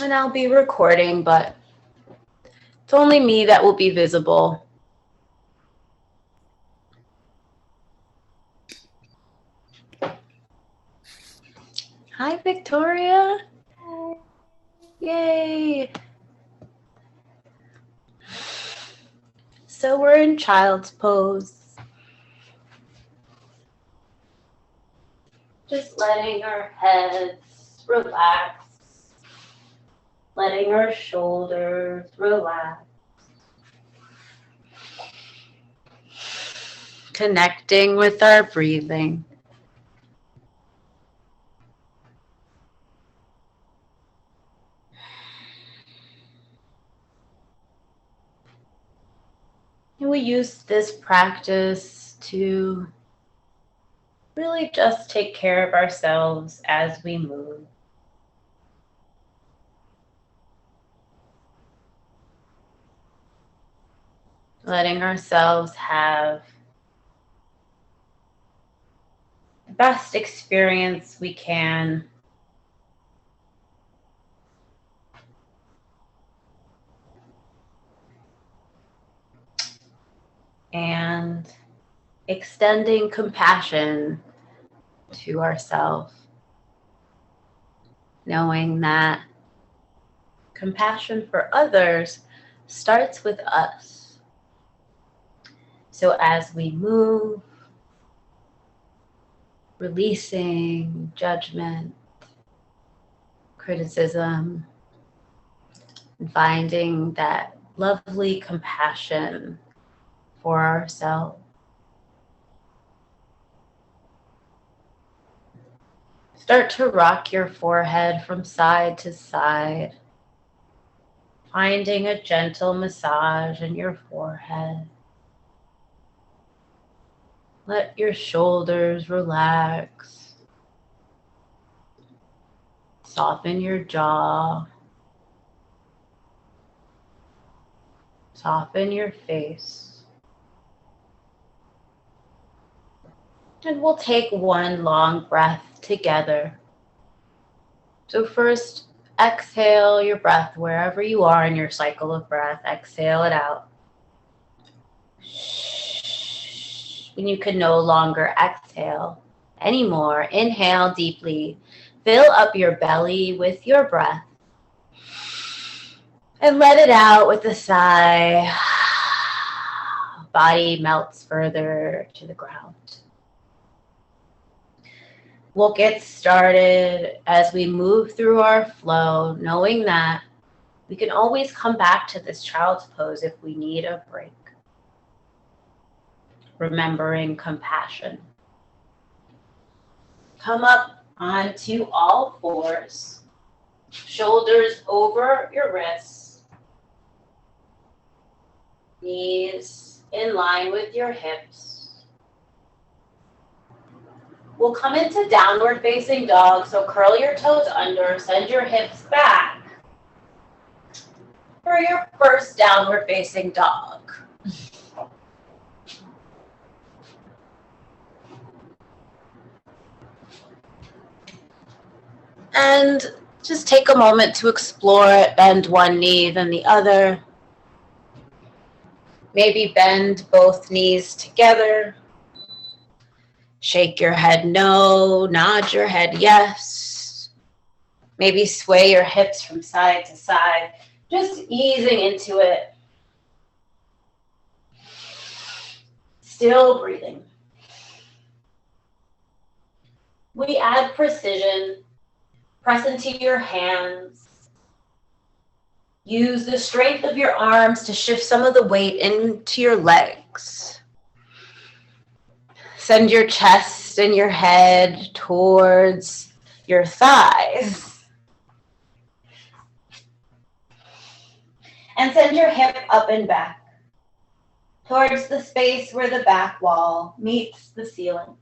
And I'll be recording, but it's only me that will be visible. Hi, Victoria. Yay. So we're in child's pose. Just letting our heads relax. Letting our shoulders relax. Connecting with our breathing. And we use this practice to really just take care of ourselves as we move. Letting ourselves have the best experience we can. And extending compassion to ourselves, knowing that compassion for others starts with us. So as we move, releasing judgment, criticism, and finding that lovely compassion for ourselves. Start to rock your forehead from side to side, finding a gentle massage in your forehead. Let your shoulders relax. Soften your jaw. Soften your face. And we'll take one long breath together. So first, exhale your breath wherever you are in your cycle of breath. Exhale it out. When you can no longer exhale anymore, inhale deeply. Fill up your belly with your breath. And let it out with a sigh. Body melts further to the ground. We'll get started as we move through our flow, knowing that we can always come back to this child's pose if we need a break. Remembering compassion. Come up onto all fours, shoulders over your wrists, knees in line with your hips. We'll come into downward facing dog, so curl your toes under, send your hips back for your first downward facing dog. And just take a moment to explore it. Bend one knee, then the other. Maybe bend both knees together. Shake your head no, nod your head yes. Maybe sway your hips from side to side, just easing into it. Still breathing. We add precision. Press into your hands. Use the strength of your arms to shift some of the weight into your legs. Send your chest and your head towards your thighs. And send your hip up and back towards the space where the back wall meets the ceiling.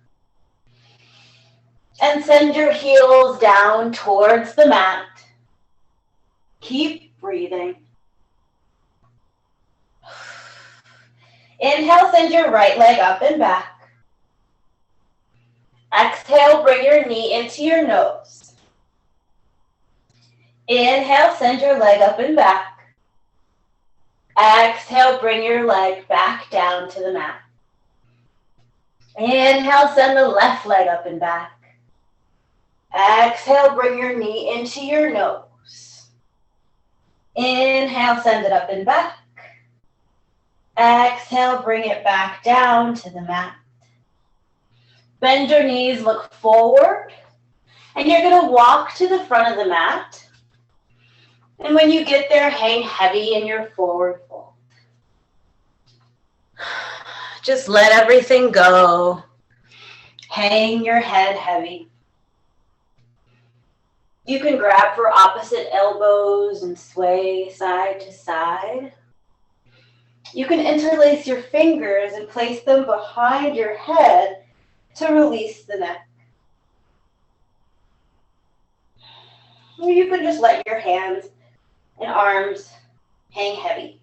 And send your heels down towards the mat. Keep breathing. Inhale, send your right leg up and back. Exhale, bring your knee into your nose. Inhale, send your leg up and back. Exhale, bring your leg back down to the mat. Inhale, send the left leg up and back. Exhale, bring your knee into your nose. Inhale, send it up and back. Exhale, bring it back down to the mat. Bend your knees, look forward. And you're going to walk to the front of the mat. And when you get there, hang heavy in your forward fold. Just let everything go. Hang your head heavy. You can grab for opposite elbows and sway side to side. You can interlace your fingers and place them behind your head to release the neck. Or you can just let your hands and arms hang heavy.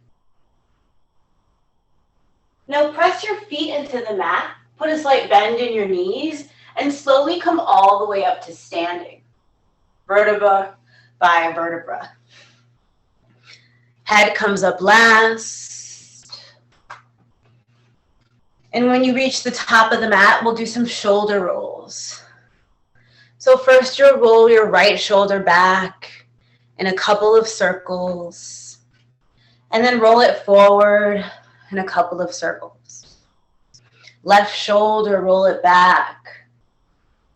Now press your feet into the mat, put a slight bend in your knees, and slowly come all the way up to standing, vertebra by vertebra. Head comes up last. And when you reach the top of the mat, we'll do some shoulder rolls. So first you'll roll your right shoulder back in a couple of circles, and then roll it forward in a couple of circles. Left shoulder, roll it back,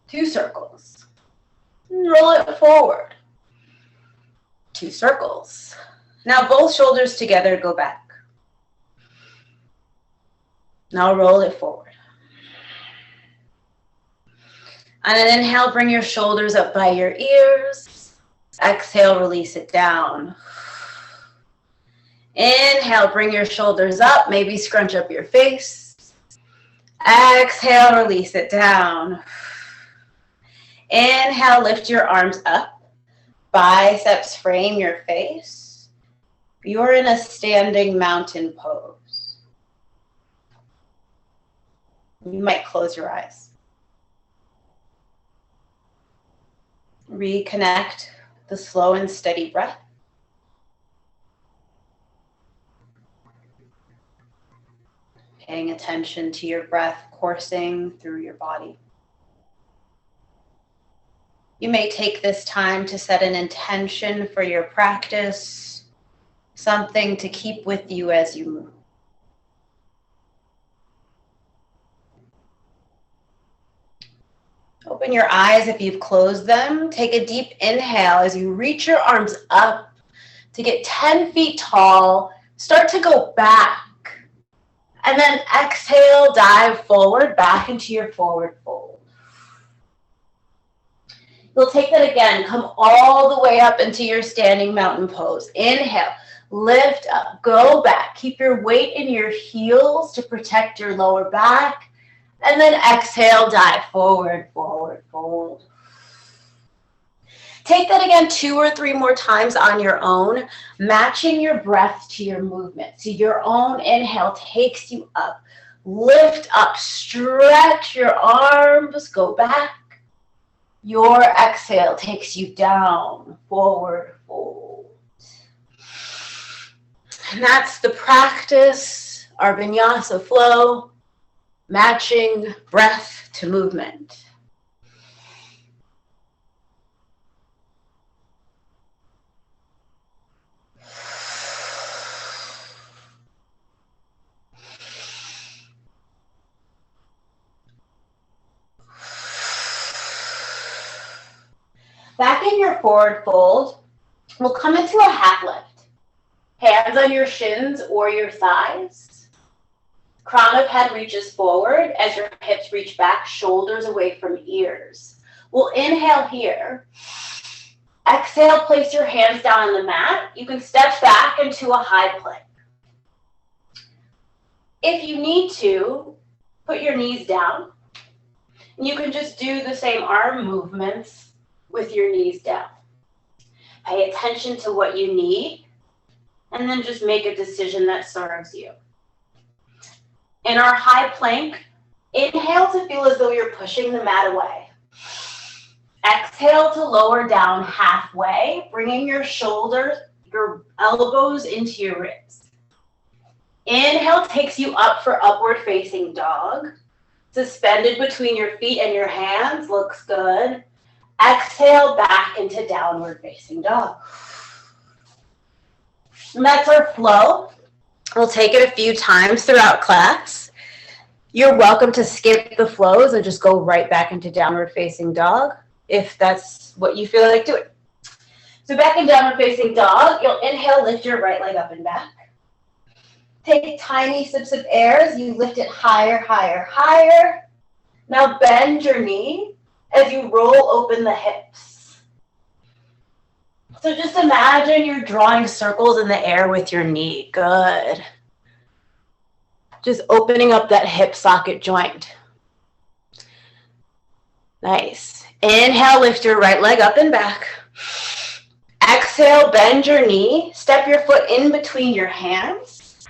2 circles. And roll it forward, 2 circles. Now both shoulders together, go back. Now roll it forward. On an inhale, bring your shoulders up by your ears. Exhale, release it down. Inhale, bring your shoulders up, maybe scrunch up your face. Exhale, release it down. Inhale, lift your arms up. Biceps frame your face. You're in a standing mountain pose. You might close your eyes. Reconnect the slow and steady breath. Paying attention to your breath coursing through your body. You may take this time to set an intention for your practice, something to keep with you as you move. Open your eyes if you've closed them. Take a deep inhale as you reach your arms up to get 10 feet tall. Start to go back. And then exhale, dive forward, back into your forward fold. You'll take that again. Come all the way up into your standing mountain pose. Inhale, lift up, go back. Keep your weight in your heels to protect your lower back. And then exhale, dive forward, forward, fold. Take that again 2 or 3 more times on your own, matching your breath to your movement. So your own inhale takes you up. Lift up, stretch your arms, go back. Your exhale takes you down, forward, fold. And that's the practice, our vinyasa flow. Matching breath to movement. Back in your forward fold, we'll come into a half lift. Hands on your shins or your thighs. Crown of head reaches forward as your hips reach back, shoulders away from ears. We'll inhale here. Exhale, place your hands down on the mat. You can step back into a high plank. If you need to, put your knees down. And you can just do the same arm movements with your knees down. Pay attention to what you need, and then just make a decision that serves you. In our high plank, inhale to feel as though you're pushing the mat away. Exhale to lower down halfway, bringing your shoulders, your elbows into your ribs. Inhale takes you up for upward facing dog. Suspended between your feet and your hands, looks good. Exhale back into downward facing dog. And that's our flow. We'll take it a few times throughout class. You're welcome to skip the flows and just go right back into downward facing dog if that's what you feel like doing. So back in downward facing dog, you'll inhale, lift your right leg up and back. Take tiny sips of air as you lift it higher, higher, higher. Now bend your knee as you roll open the hips. So just imagine you're drawing circles in the air with your knee. Good. Just opening up that hip socket joint. Nice. Inhale, lift your right leg up and back. Exhale, bend your knee. Step your foot in between your hands.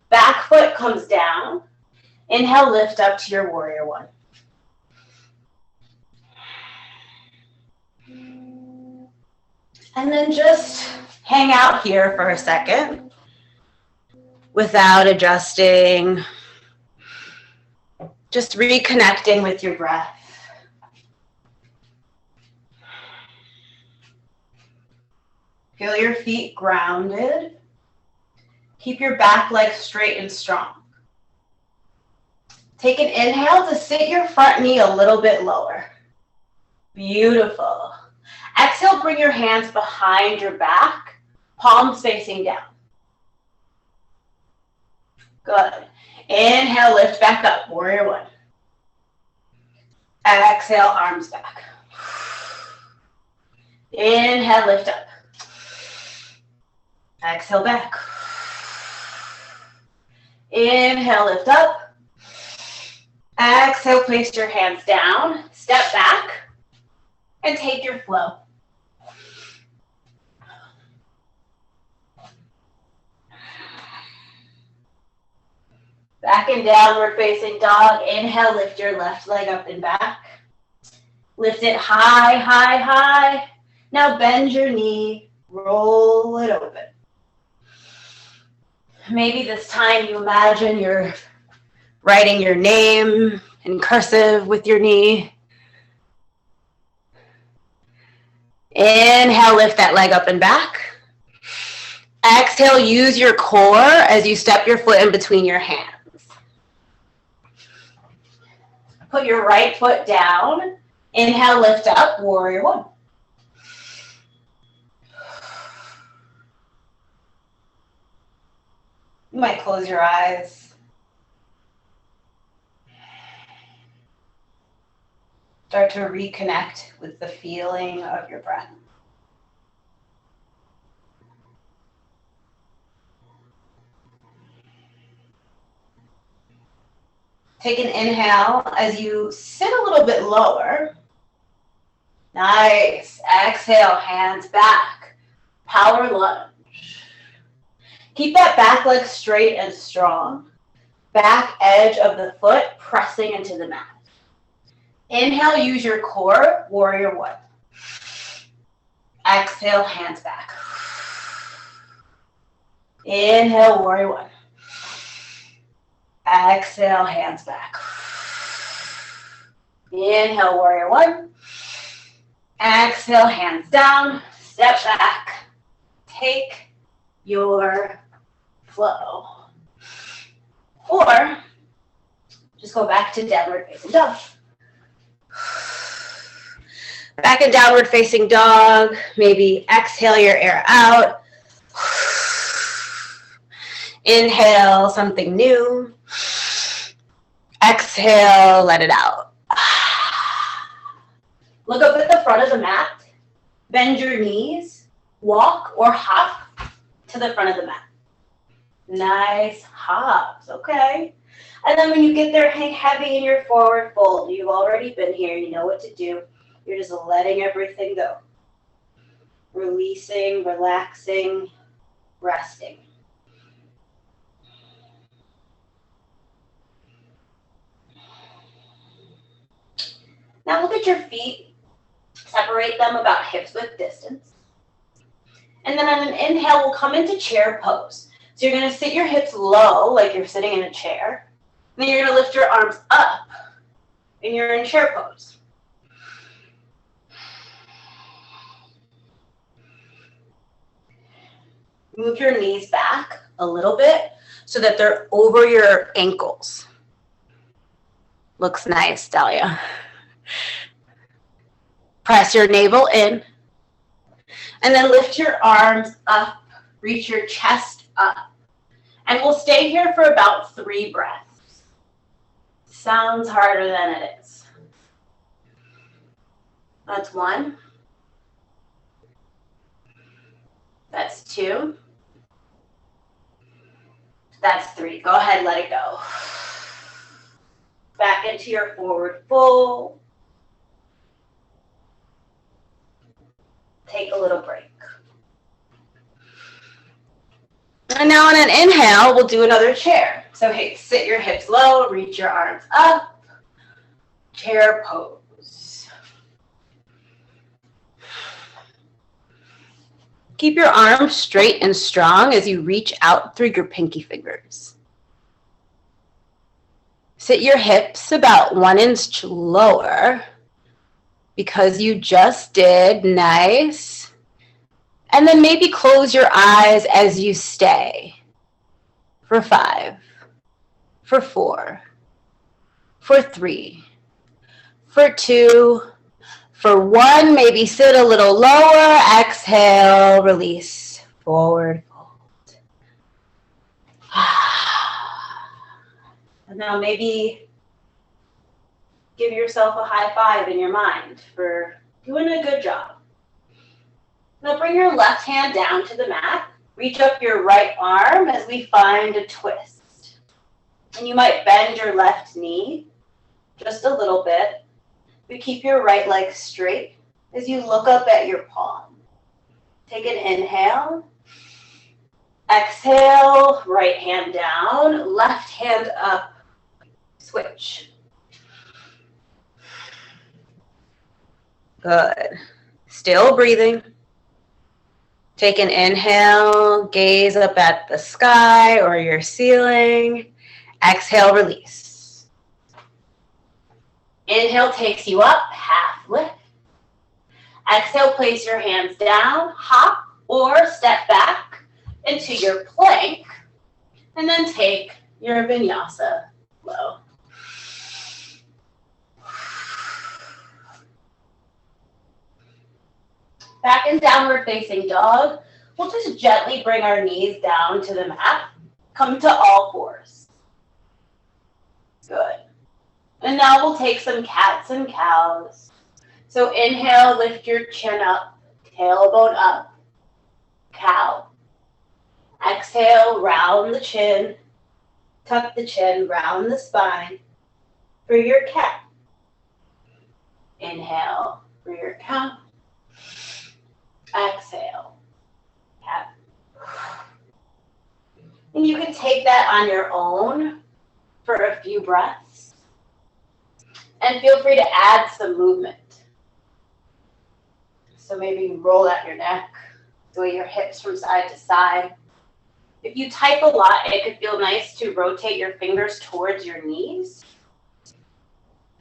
Back foot comes down. Inhale, lift up to your warrior one. And then just hang out here for a second without adjusting. Just reconnecting with your breath. Feel your feet grounded. Keep your back leg straight and strong. Take an inhale to sit your front knee a little bit lower. Beautiful. Exhale, bring your hands behind your back, palms facing down. Good. Inhale, lift back up, warrior one. Exhale, arms back. Inhale, lift up. Exhale, back. Inhale, lift up. Exhale, place your hands down, step back, and take your flow. Back in downward facing dog. Inhale, lift your left leg up and back. Lift it high, high, high. Now bend your knee, roll it open. Maybe this time you imagine you're writing your name in cursive with your knee. Inhale, lift that leg up and back. Exhale, use your core as you step your foot in between your hands. Put your right foot down. Inhale, lift up, warrior one. You might close your eyes. Start to reconnect with the feeling of your breath. Take an inhale as you sit a little bit lower. Nice. Exhale, hands back. Power lunge. Keep that back leg straight and strong. Back edge of the foot pressing into the mat. Inhale, use your core, warrior one. Exhale, hands back. Inhale, warrior one. Exhale, hands back. Inhale, warrior one. Exhale, hands down. Step back. Take your flow. Or just go back to downward facing dog. Back in downward facing dog. Maybe exhale your air out. Inhale something new. Exhale, let it out. Look up at the front of the mat. Bend your knees. Walk or hop to the front of the mat. Nice hops, okay. And then when you get there, hang heavy in your forward fold. You've already been here. You know what to do. You're just letting everything go. Releasing, relaxing, resting. Now look at your feet. Separate them about hips width distance. And then on an inhale, we'll come into chair pose. So you're going to sit your hips low, like you're sitting in a chair. Then you're going to lift your arms up, and you're in chair pose. Move your knees back a little bit so that they're over your ankles. Looks nice, Dahlia. Press your navel in. And then lift your arms up. Reach your chest up. And we'll stay here for about 3 breaths. Sounds harder than it is. That's 1. That's 2. That's 3. Go ahead, let it go. Back into your forward fold. Take a little break. And now on an inhale, we'll do another chair. So hey, sit your hips low, reach your arms up, chair pose. Keep your arms straight and strong as you reach out through your pinky fingers. Sit your hips about 1 inch lower because you just did. Nice. And then maybe close your eyes as you stay for 5, for 4, for 3, for 2, for 1. Maybe sit a little lower. Exhale, release, forward fold. And now maybe give yourself a high five in your mind for doing a good job. Now bring your left hand down to the mat. Reach up your right arm as we find a twist. And you might bend your left knee just a little bit. But keep your right leg straight as you look up at your palm. Take an inhale. Exhale, right hand down, left hand up. Switch. Good. Still breathing. Take an inhale, gaze up at the sky or your ceiling. Exhale, release. Inhale takes you up, half lift. Exhale, place your hands down, hop or step back into your plank, and then take your vinyasa low. Back in downward facing dog, we'll just gently bring our knees down to the mat. Come to all fours. Good. And now we'll take some cats and cows. So inhale, lift your chin up, tailbone up, cow. Exhale, round the chin, tuck the chin, round the spine for your cat. Inhale for your cow. Exhale, cat. And you can take that on your own for a few breaths. And feel free to add some movement. So maybe roll out your neck, sway your hips from side to side. If you type a lot, it could feel nice to rotate your fingers towards your knees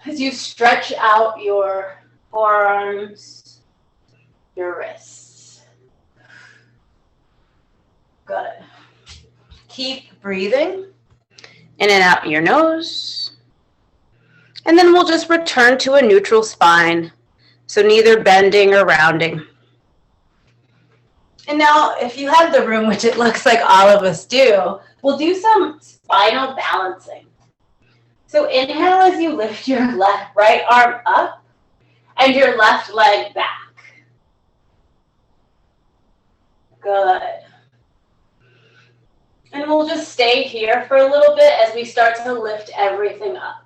as you stretch out your forearms, your wrists. Good. Keep breathing in and out your nose. And then we'll just return to a neutral spine. So neither bending or rounding. And now if you have the room, which it looks like all of us do, we'll do some spinal balancing. So inhale as you lift your right arm up and your left leg back. Good. And we'll just stay here for a little bit as we start to lift everything up.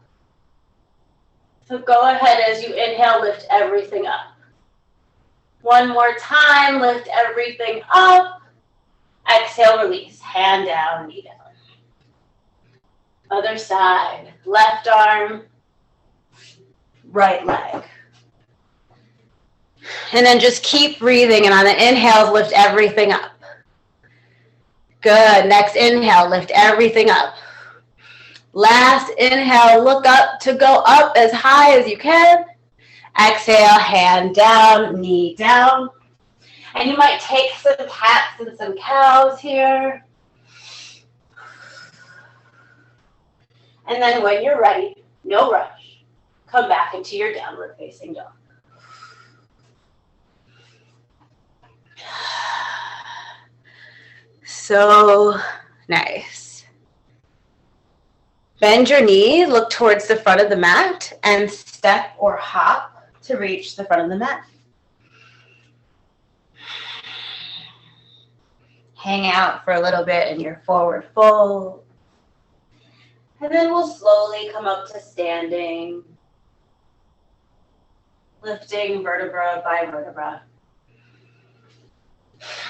So go ahead as you inhale, lift everything up. One more time, lift everything up. Exhale, release. Hand down, knee down. Other side. Left arm, right leg. And then just keep breathing, and on the inhale, lift everything up. Good. Next inhale, lift everything up. Last inhale, look up to go up as high as you can. Exhale, hand down, knee down. And you might take some cats and some cows here. And then when you're ready, no rush, come back into your downward facing dog. So nice. Bend your knee, look towards the front of the mat, and step or hop to reach the front of the mat. Hang out for a little bit in your forward fold. And then we'll slowly come up to standing, lifting vertebra by vertebra.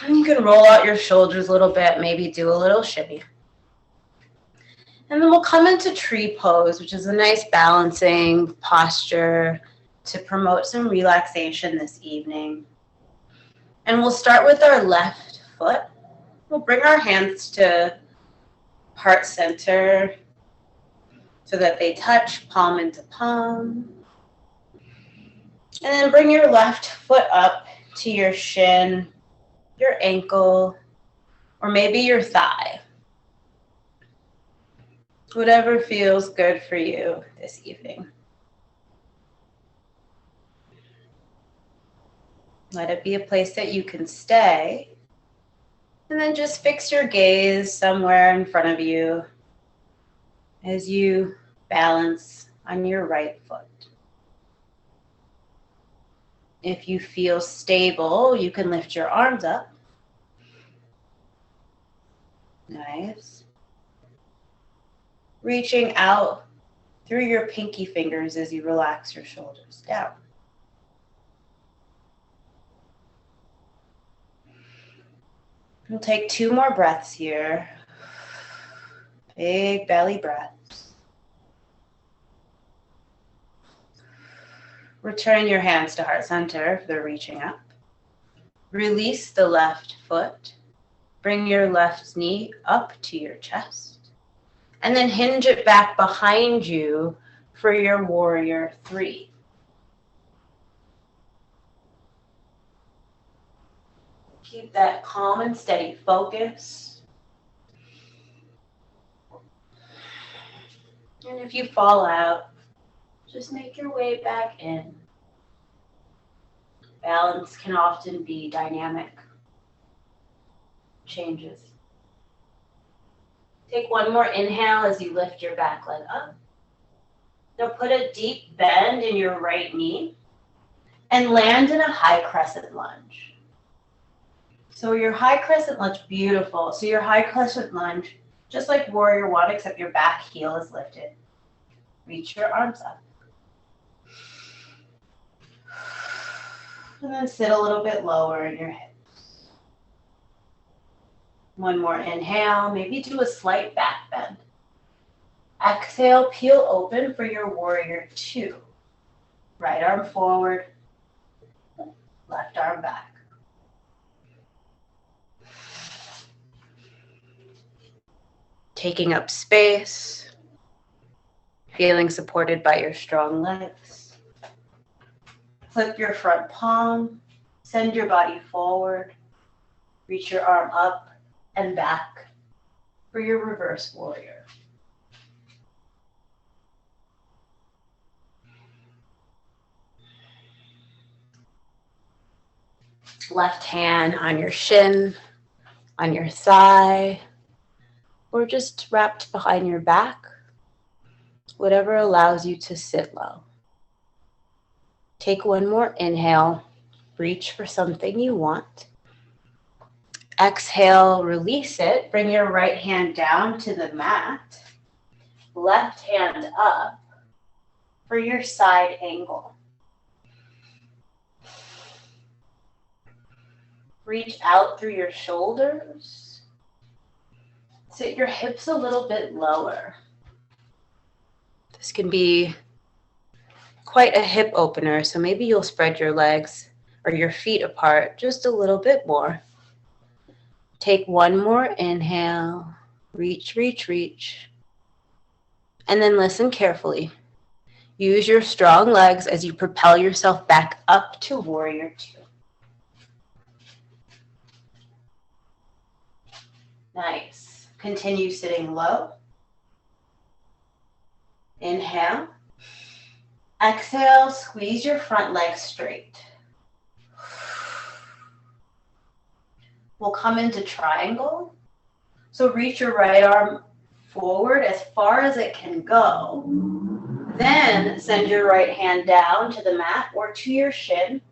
And you can roll out your shoulders a little bit, maybe do a little shimmy. And then we'll come into tree pose, which is a nice balancing posture to promote some relaxation this evening. And we'll start with our left foot. We'll bring our hands to heart center so that they touch palm into palm. And then bring your left foot up to your shin, your ankle, or maybe your thigh. Whatever feels good for you this evening. Let it be a place that you can stay. And then just fix your gaze somewhere in front of you as you balance on your right foot. If you feel stable, you can lift your arms up. Nice. Reaching out through your pinky fingers as you relax your shoulders down. We'll take 2 more breaths here. Big belly breaths. Return your hands to heart center if they're reaching up. Release the left foot. Bring your left knee up to your chest. And then hinge it back behind you for your warrior 3. Keep that calm and steady focus. And if you fall out, just make your way back in. Balance can often be dynamic changes. Take 1 more inhale as you lift your back leg up. Now put a deep bend in your right knee and land in a high crescent lunge. So your high crescent lunge, beautiful. So your high crescent lunge, just like warrior 1, except your back heel is lifted. Reach your arms up. And then sit a little bit lower in your hips. 1 more inhale, maybe do a slight back bend. Exhale, peel open for your warrior 2. Right arm forward, left arm back. Taking up space, feeling supported by your strong legs. Flip your front palm, send your body forward, reach your arm up and back for your reverse warrior. Left hand on your shin, on your thigh, or just wrapped behind your back, whatever allows you to sit low. Take 1 more inhale, reach for something you want. Exhale, release it, bring your right hand down to the mat, left hand up for your side angle. Reach out through your shoulders. Sit your hips a little bit lower. This can be quite a hip opener, so maybe you'll spread your legs or your feet apart just a little bit more. Take one more inhale. Reach, reach, reach. And then listen carefully. Use your strong legs as you propel yourself back up to warrior two. Nice. Continue sitting low. Inhale. Exhale, squeeze your front leg straight. We'll come into triangle. So reach your right arm forward as far as it can go. Then send your right hand down to the mat or to your shin.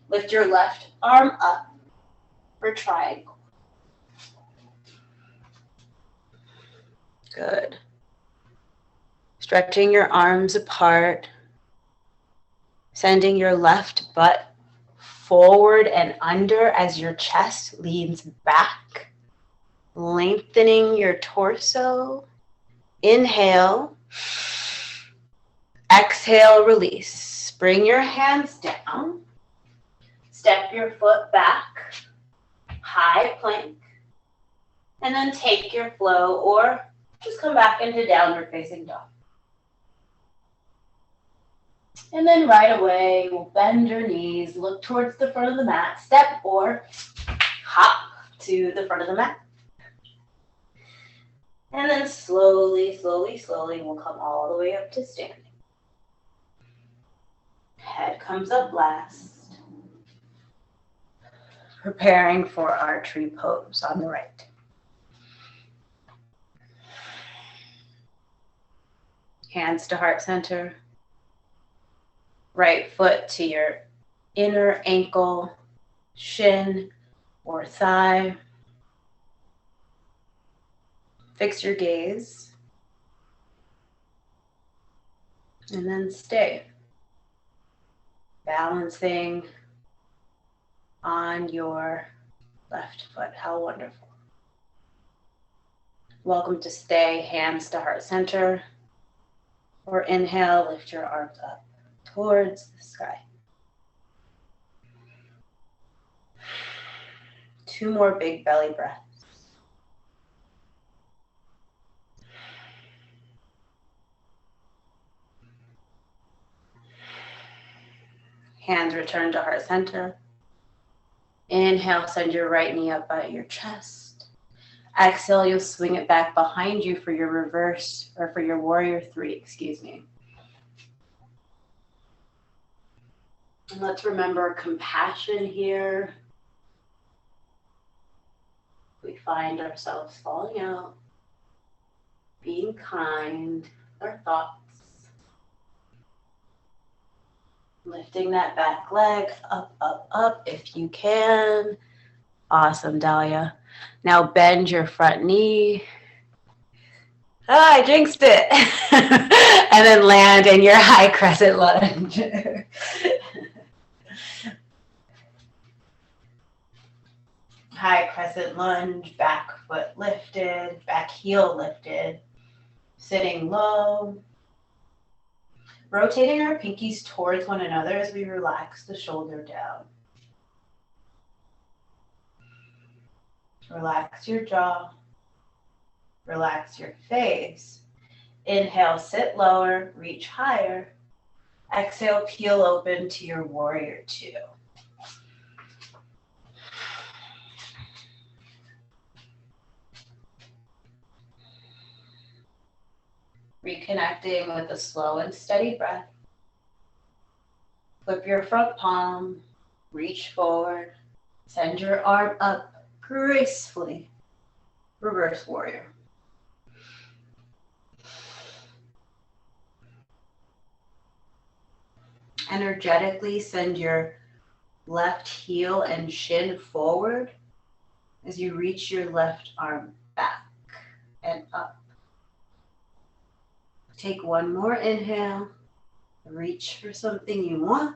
Lift your left arm up for triangle. Good. Stretching your arms apart. Sending your left butt forward and under as your chest leans back. Lengthening your torso. Inhale. Exhale, release. Bring your hands down. Step your foot back. High plank. And then take your flow or just come back into downward facing dog. And then right away, we'll bend your knees, look towards the front of the mat, step or hop to the front of the mat. And then slowly, slowly, slowly, we'll come all the way up to standing. Head comes up last. Preparing for our tree pose on the right. Hands to heart center. Right foot to your inner ankle, shin, or thigh. Fix your gaze. And then stay. Balancing on your left foot. How wonderful. Welcome to stay, hands to heart center. Or inhale, lift your arms up towards the sky. 2 more big belly breaths. Hands return to heart center. Inhale, send your right knee up by your chest. Exhale, you'll swing it back behind you for your reverse, or for your warrior 3, excuse me. And let's remember compassion here. We find ourselves falling out, being kind with our thoughts. Lifting that back leg up, up, up if you can. Awesome, Dahlia. Now bend your front knee. Ah, I jinxed it. And then land in your high crescent lunge. High crescent lunge, back foot lifted, back heel lifted. Sitting low. Rotating our pinkies towards one another as we relax the shoulder down. Relax your jaw. Relax your face. Inhale, sit lower, reach higher. Exhale, peel open to your warrior 2. Reconnecting with a slow and steady breath. Flip your front palm, reach forward, send your arm up gracefully. Reverse warrior. Energetically send your left heel and shin forward as you reach your left arm back and up. Take one more inhale. Reach for something you want.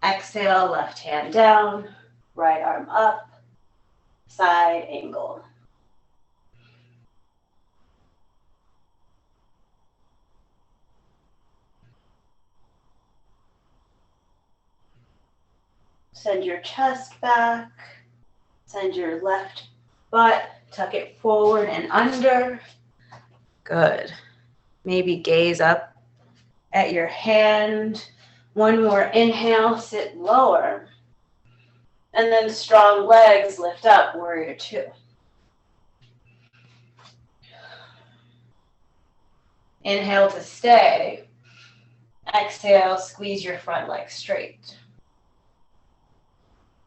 Exhale, left hand down, right arm up, side angle. Send your chest back. Send your left butt, tuck it forward and under. Good. Maybe gaze up at your hand. One more inhale, sit lower. And then strong legs, lift up, warrior two. Inhale to stay. Exhale, squeeze your front leg straight.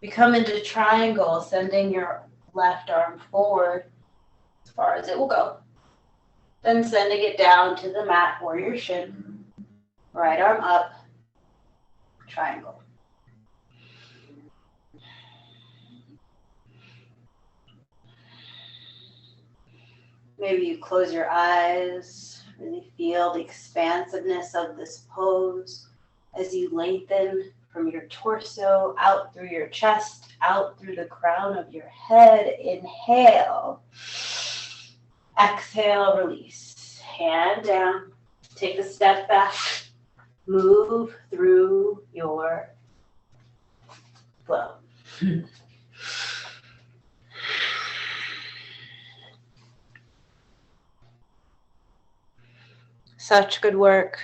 We come into triangle, sending your left arm forward as far as it will go. Then sending it down to the mat or your shin. Right arm up, triangle. Maybe you close your eyes, really feel the expansiveness of this pose as you lengthen from your torso out through your chest, out through the crown of your head. Inhale. Exhale, release. Hand down. Take a step back. Move through your flow. Such good work.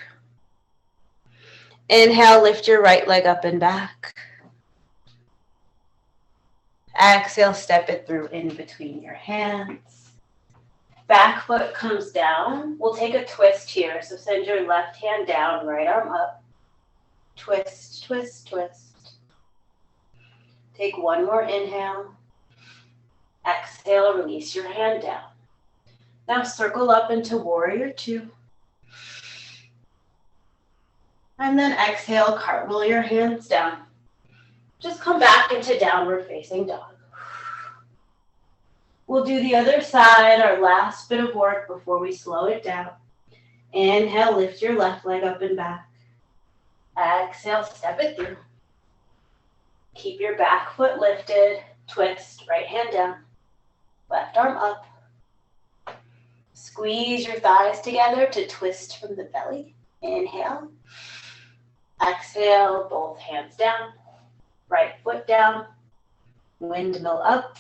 Inhale, lift your right leg up and back. Exhale, step it through in between your hands. Back foot comes down. We'll take a twist here. So send your left hand down, right arm up. Twist, twist, twist. Take one more inhale. Exhale, release your hand down. Now circle up into warrior two. And then exhale, cartwheel your hands down. Just come back into downward facing dog. We'll do the other side, our last bit of work before we slow it down. Inhale, lift your left leg up and back. Exhale, step it through. Keep your back foot lifted. Twist, right hand down. Left arm up. Squeeze your thighs together to twist from the belly. Inhale. Exhale, both hands down. Right foot down. Windmill up.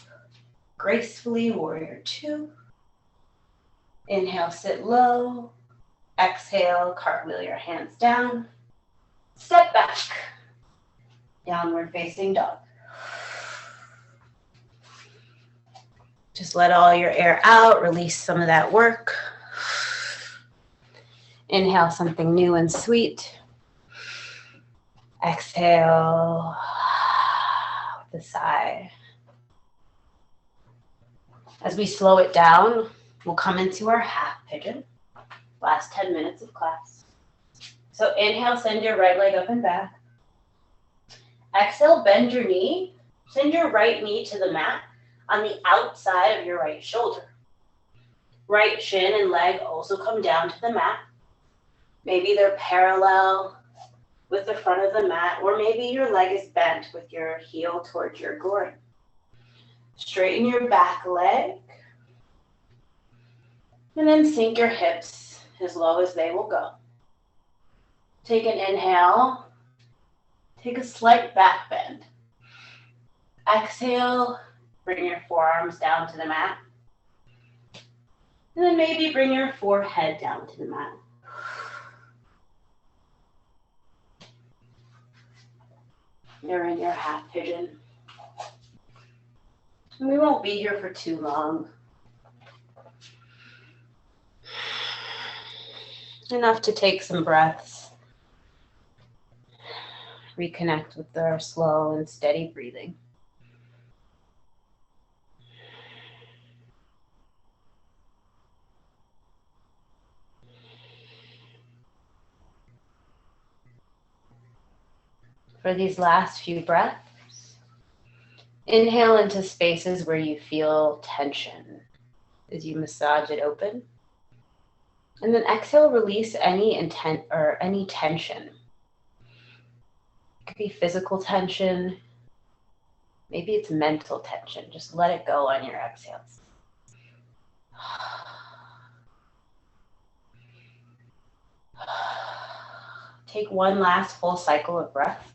Gracefully, warrior two. Inhale, sit low. Exhale, cartwheel your hands down. Step back. Downward facing dog. Just let all your air out. Release some of that work. Inhale something new and sweet. Exhale with a sigh. As we slow it down, we'll come into our half pigeon. Last 10 minutes of class. So inhale, send your right leg up and back. Exhale, bend your knee. Send your right knee to the mat on the outside of your right shoulder. Right shin and leg also come down to the mat. Maybe they're parallel with the front of the mat, or maybe your leg is bent with your heel towards your groin. Straighten your back leg. And then sink your hips as low as they will go. Take an inhale. Take a slight back bend. Exhale, bring your forearms down to the mat. And then maybe bring your forehead down to the mat. You're in your half pigeon. And we won't be here for too long. Enough to take some breaths. Reconnect with our slow and steady breathing. For these last few breaths, inhale into spaces where you feel tension as you massage it open. And then exhale, release any intent or any tension. It could be physical tension. Maybe it's mental tension. Just let it go on your exhales. Take one last full cycle of breath.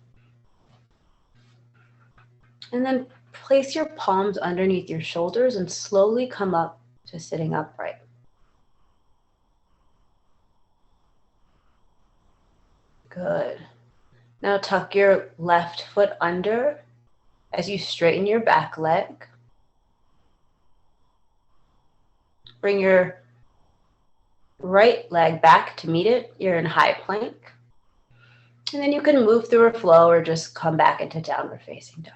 And then place your palms underneath your shoulders and slowly come up to sitting upright. Good. Now tuck your left foot under as you straighten your back leg. Bring your right leg back to meet it. You're in high plank. And then you can move through a flow or just come back into downward facing dog.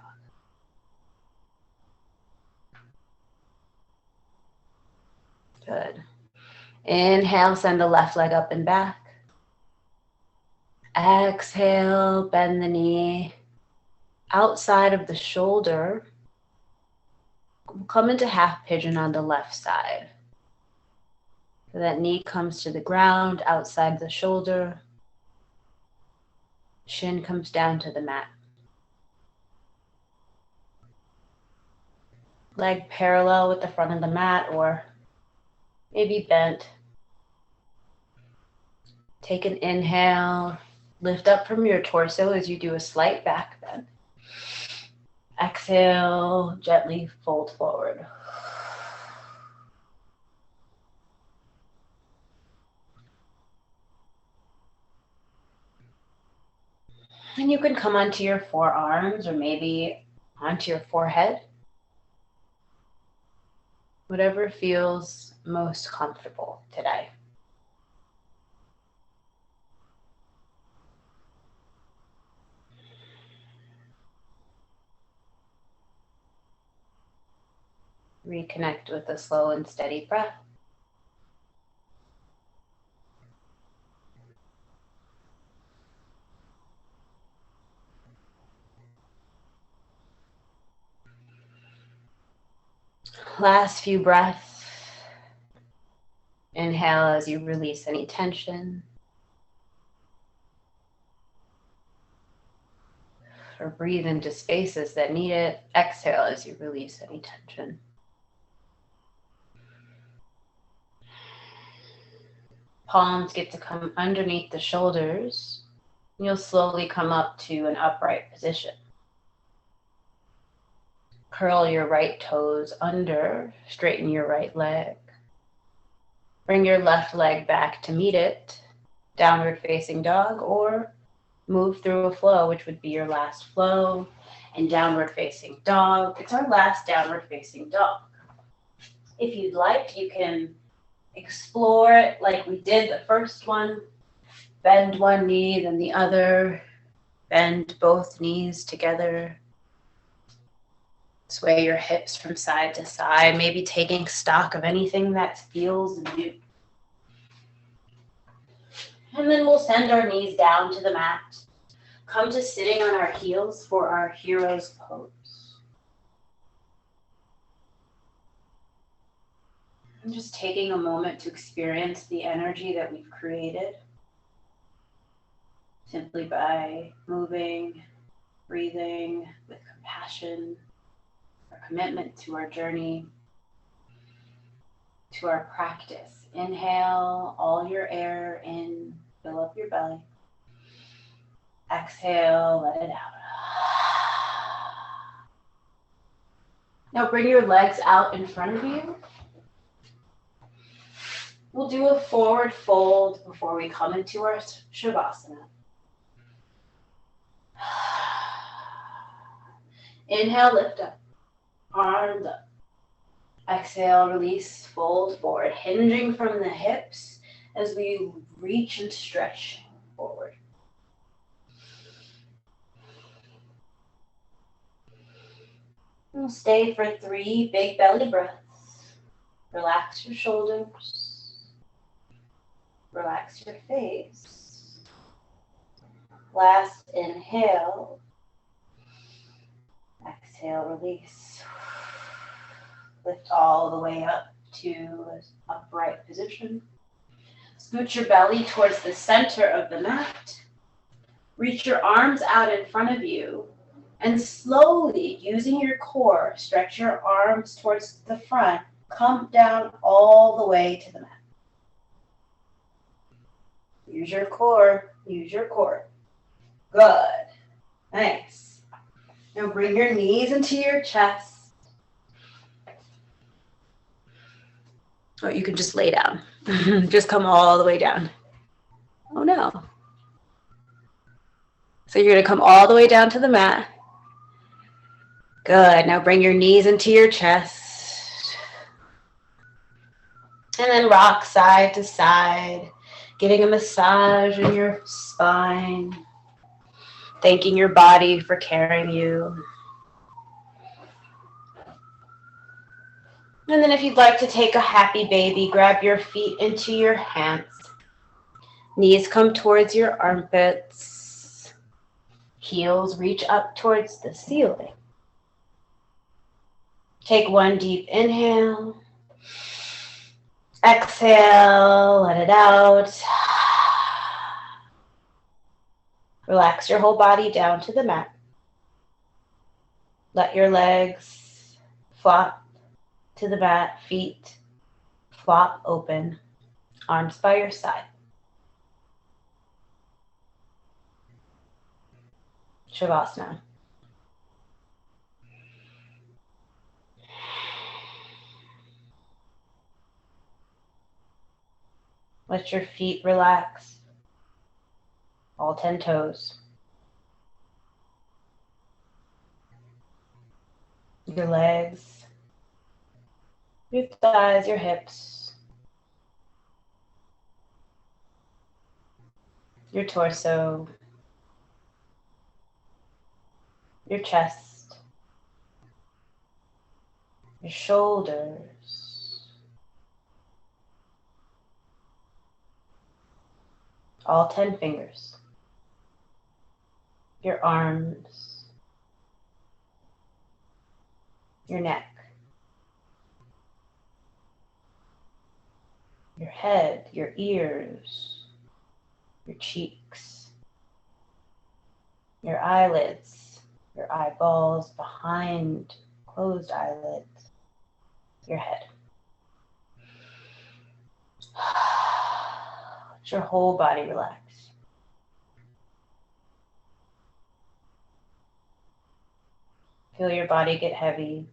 Good. Inhale, send the left leg up and back. Exhale, bend the knee outside of the shoulder. Come into half pigeon on the left side. So that knee comes to the ground outside the shoulder. Shin comes down to the mat. Leg parallel with the front of the mat or maybe bent. Take an inhale. Lift up from your torso as you do a slight back bend. Exhale, gently fold forward. And you can come onto your forearms or maybe onto your forehead. Whatever feels most comfortable today. Reconnect with a slow and steady breath. Last few breaths. Inhale as you release any tension. Or breathe into spaces that need it. Exhale as you release any tension. Palms get to come underneath the shoulders. You'll slowly come up to an upright position. Curl your right toes under, straighten your right leg. Bring your left leg back to meet it, downward facing dog, or move through a flow, which would be your last flow, and downward facing dog. It's our last downward facing dog. If you'd like, you can explore it like we did the first one. Bend one knee, then the other. Bend both knees together. Sway your hips from side to side, maybe taking stock of anything that feels new. And then we'll send our knees down to the mat. Come to sitting on our heels for our hero's pose. I'm just taking a moment to experience the energy that we've created simply by moving, breathing with compassion, our commitment to our journey, to our practice. Inhale all your air in, fill up your belly. Exhale, let it out. Now bring your legs out in front of you. We'll do a forward fold before we come into our Shavasana. Inhale, lift up. Arms up. Exhale, release, fold forward, hinging from the hips as we reach and stretch forward. We'll stay for 3 big belly breaths. Relax your shoulders. Relax your face. Last inhale. Exhale, release. Lift all the way up to upright position. Scoot your belly towards the center of the mat. Reach your arms out in front of you. And slowly, using your core, stretch your arms towards the front. Come down all the way to the mat. Use your core. Use your core. Good. Nice. Now bring your knees into your chest. Or you can just lay down. Just come all the way down. Oh no. So you're going to come all the way down to the mat. Good. Now bring your knees into your chest. And then rock side to side, getting a massage in your spine. Thanking your body for carrying you. And then if you'd like to take a happy baby, grab your feet into your hands. Knees come towards your armpits. Heels reach up towards the ceiling. Take one deep inhale. Exhale, let it out. Relax your whole body down to the mat. Let your legs flop to the mat, feet flop open, arms by your side. Shavasana. Let your feet relax, all 10 toes. Your legs, your thighs, your hips, your torso, your chest, your shoulders, all 10 fingers, your arms, your neck, your head, your ears, your cheeks, your eyelids, your eyeballs behind closed eyelids, your head. Let your whole body relax. Feel your body get heavy,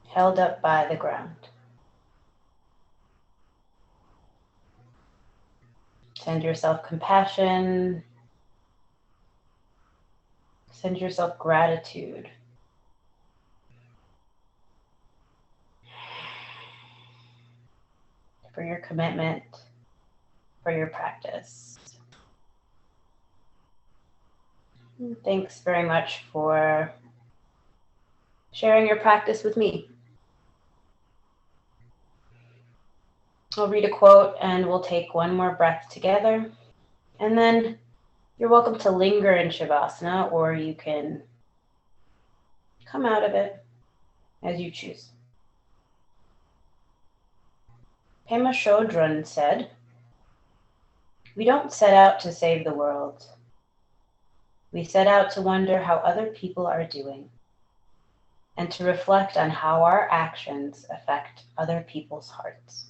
held up by the ground. Send yourself compassion. Send yourself gratitude. For your commitment, for your practice. Thanks very much for sharing your practice with me. I'll read a quote and we'll take one more breath together. And then you're welcome to linger in Shavasana, or you can come out of it as you choose. Pema Chodron said, "We don't set out to save the world. We set out to wonder how other people are doing and to reflect on how our actions affect other people's hearts."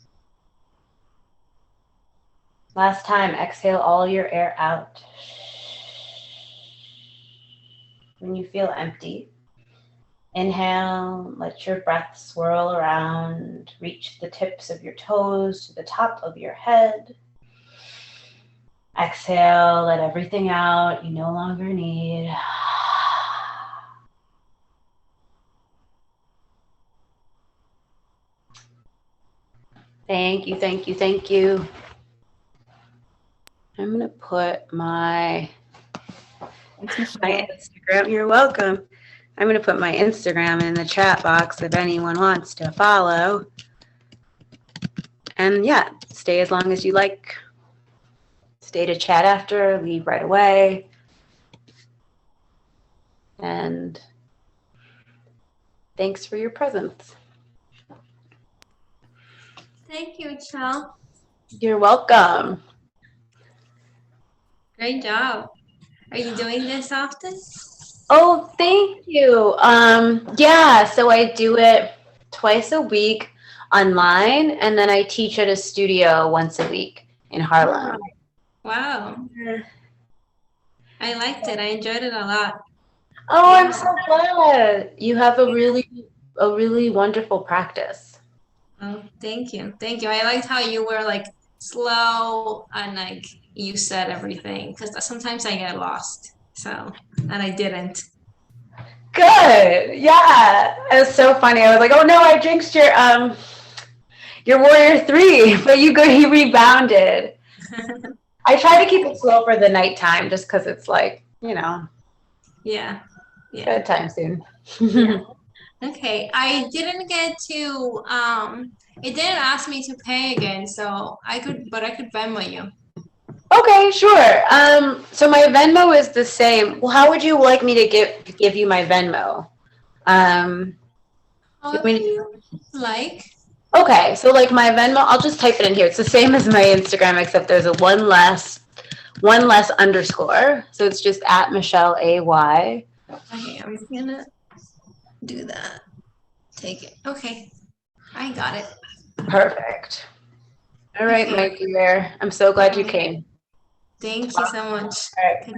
Last time, exhale all your air out. When you feel empty, inhale, let your breath swirl around, reach the tips of your toes to the top of your head. Exhale, let everything out you no longer need. Thank you, thank you, thank you. I'm going to put my Instagram. You're welcome. I'm going to put my Instagram in the chat box if anyone wants to follow. And yeah, stay as long as you like. Stay to chat after, leave right away. And thanks for your presence. Thank you, Michelle. You're welcome. Great job. Are you doing this often? Oh, thank you. Yeah, so I do it twice a week online, and then I teach at a studio once a week in Harlem. Wow. I liked it. I enjoyed it a lot. Oh, I'm Yeah. so glad. You have a really wonderful practice. Oh, thank you. Thank you. I liked how you were like slow and like you said everything because sometimes I get lost. So, and I didn't. Good. Yeah. It was so funny. I was like, oh no, I jinxed your Warrior 3, but you rebounded. I try to keep it slow for the nighttime just because it's like, Yeah. Yeah. bedtime soon. Yeah. Okay. I didn't get to it didn't ask me to pay again, so I could Venmo you. Okay, sure. So my Venmo is the same. Well, how would you like me to give you my Venmo? Um, you want However me to- you like. okay, so like my Venmo, I'll just type it in here. It's the same as my Instagram, except there's a one less underscore. So it's just at Michelle AY. Okay, I'm gonna do that. Take it. Okay. I got it. Perfect. All right, Okay. my dear. I'm so glad you Alright. came. Thank you so much. All right.